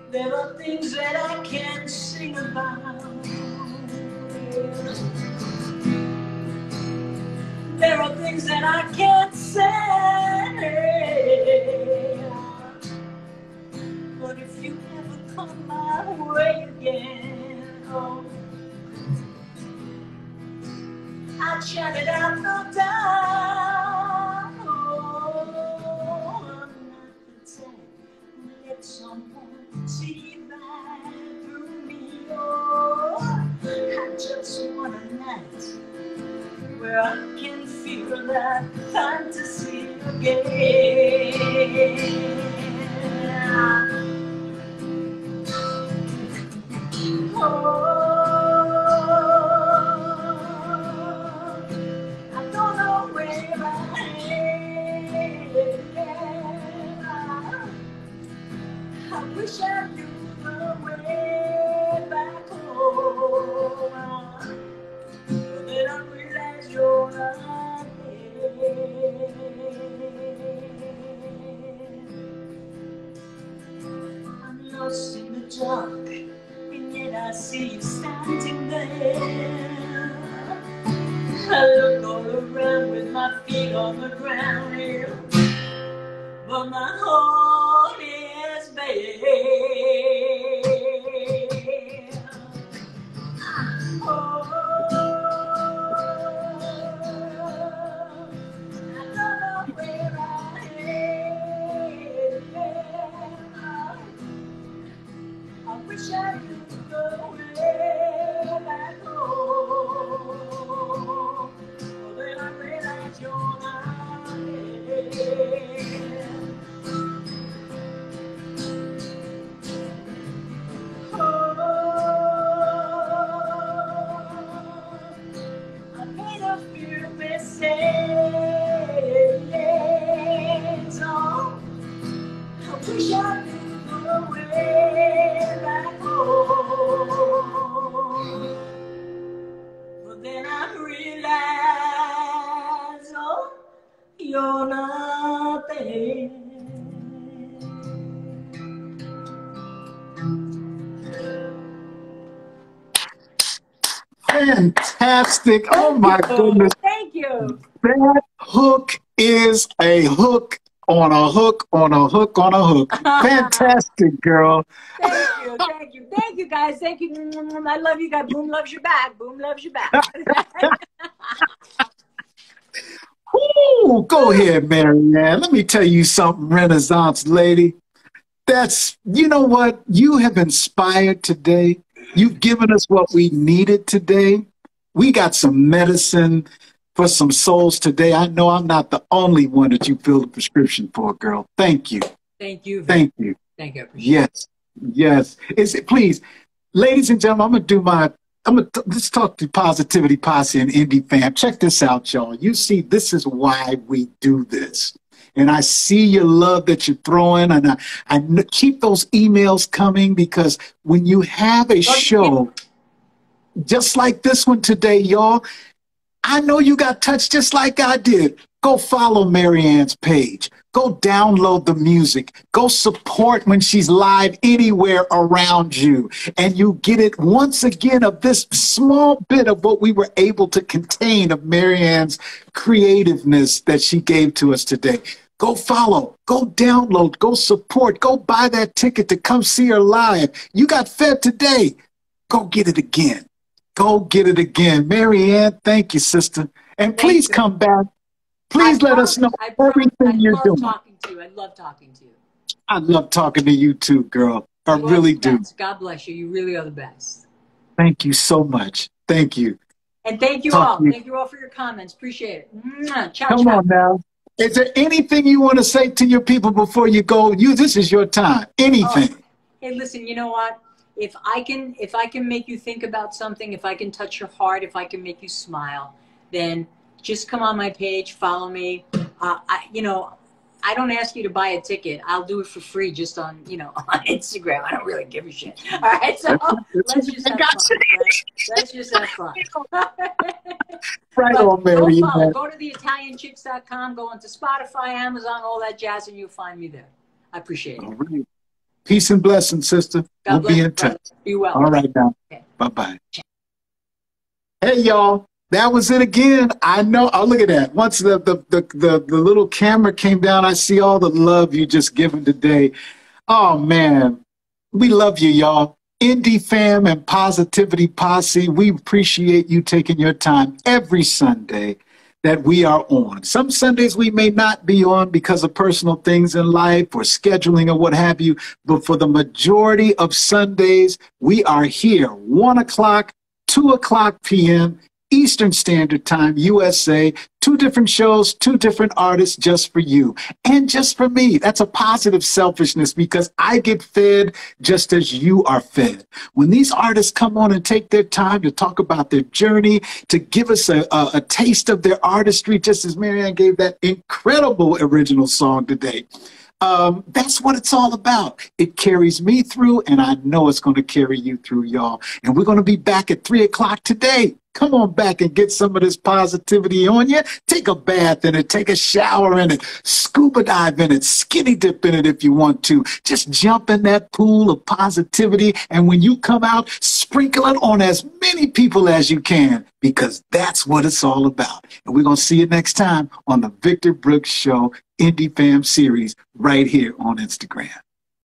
[SPEAKER 2] There are things that I can't sing about. There are things that I can't say. But if you ever come my way again, oh, I'll shout it out, no doubt. Oh, I'm not the type who let someone see right through me. Oh, I just want a night where I can feel that fantasy again. Oh, I don't know where I am. I wish I knew the way back home, but then I realize you're not there. I'm lost in the dark, and yet I see you standing there. I look all around with my feet on the ground here, but my heart is bare. Oh, I don't know where I am. I wish I could go way back home, but then I realize you're not there. Oh, I made a few mistakes. Oh, I wish I knew the way back home, but then I realize, oh, you're not there.
[SPEAKER 1] Fantastic. Oh my goodness.
[SPEAKER 2] Thank you.
[SPEAKER 1] That hook is a hook on a hook on a hook on a hook. Fantastic, girl.
[SPEAKER 2] Thank you, thank you, thank you, guys. Thank you. I love you guys. Boom loves you back. Boom loves you back.
[SPEAKER 1] Ooh, go ahead, Maryann. Let me tell you something, Renaissance lady. You know what? You have inspired today. You've given us what we needed today. We got some medicine for some souls today. I know I'm not the only one that you filled a prescription for, girl. Thank you.
[SPEAKER 2] Thank you.
[SPEAKER 1] Thank you.
[SPEAKER 2] Thank you.
[SPEAKER 1] Yes. Yes. Please, ladies and gentlemen, let's talk to Positivity Posse and Indie Fam. Check this out, y'all. You see, this is why we do this. And I see your love that you're throwing, and I keep those emails coming, because when you have a show just like this one today, y'all, I know you got touched just like I did. Go follow Maryann's page. Go download the music. Go support when she's live anywhere around you. And you get it once again of this small bit of what we were able to contain of Maryann's creativeness that she gave to us today. Go follow, go download, go support, go buy that ticket to come see her live. You got fed today. Go get it again. Go get it again. Maryann, thank you, sister. And please come back. Please let us know everything you're doing.
[SPEAKER 2] I love talking to you. I love talking to you.
[SPEAKER 1] I love talking to you too, girl. I really do.
[SPEAKER 2] God bless you. You really are the best.
[SPEAKER 1] Thank you so much. Thank you.
[SPEAKER 2] And thank you all. Thank you all for your comments. Appreciate it. Ciao,
[SPEAKER 1] Come on now. Is there anything you want to say to your people before you go? This is your time. Anything.
[SPEAKER 2] Oh, hey, listen, you know what? If I can make you think about something, if I can touch your heart, if I can make you smile, then just come on my page, follow me. I don't ask you to buy a ticket. I'll do it for free just on, on Instagram. I don't really give a shit. All right, so let's just have fun. Right? Let's just have fun.
[SPEAKER 1] Right on, Mary.
[SPEAKER 2] Go to theitalianchicks.com, go onto Spotify, Amazon, all that jazz, and you'll find me there. I appreciate it. All right.
[SPEAKER 1] Peace and blessings, sister. We'll be in touch.
[SPEAKER 2] Be well.
[SPEAKER 1] All right, now. Okay. Bye-bye. Hey, y'all. That was it again. I know. Oh, look at that. Once the little camera came down, I see all the love you just given today. Oh, man. We love you, y'all. Indie Fam and Positivity Posse, we appreciate you taking your time every Sunday that we are on. Some Sundays we may not be on because of personal things in life or scheduling or what have you, but for the majority of Sundays, we are here 1 o'clock, 2 o'clock p.m., Eastern Standard Time, USA, 2 different shows, 2 different artists just for you and just for me. That's a positive selfishness because I get fed just as you are fed. When these artists come on and take their time to talk about their journey, to give us a taste of their artistry, just as Maryann gave that incredible original song today. That's what it's all about. It carries me through, and I know it's going to carry you through, y'all. And we're going to be back at 3 o'clock today. Come on back and get some of this positivity on you. Take a bath in it. Take a shower in it. Scuba dive in it. Skinny dip in it if you want to. Just jump in that pool of positivity. And when you come out, sprinkle it on as many people as you can, because that's what it's all about. And we're going to see you next time on the Victor Brooks Show Indie Fam series right here on Instagram.